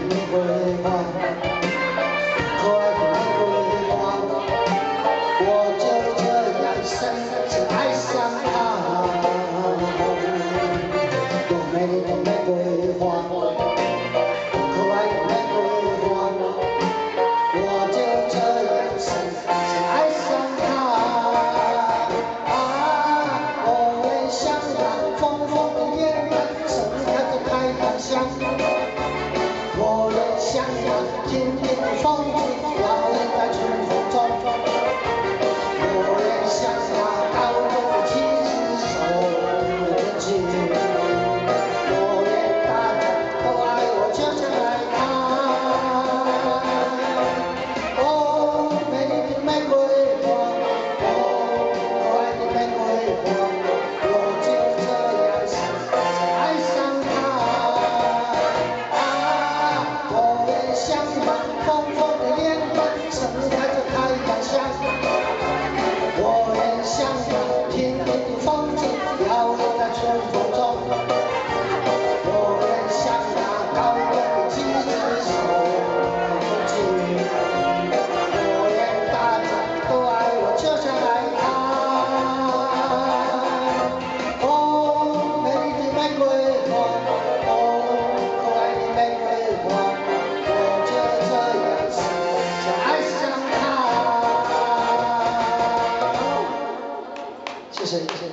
玫瑰花，可爱的玫瑰花，我就这样深深爱上她。多美丽的玫瑰花，可爱的玫瑰花，我就这样深深爱上她。我也像那疯疯的恋人，盛开着太阳香。我也像那甜甜的风子，摇曳在春风中。我也像那高贵的妻子，守着情。我愿大家都爱我，就像爱她。哦，美丽的玫瑰花，哦，可爱的玫瑰花，我就这样深深爱上她。我也像那疯疯的恋人，盛开着太阳香。我也像那甜甜的风子，摇曳在春风中。我也像那高贵的妻子，守着情。我愿大家都爱我，就像爱她。哦，美丽的玫瑰花，哦，可爱的玫瑰花，我就这样深深爱上她。谢谢，谢谢。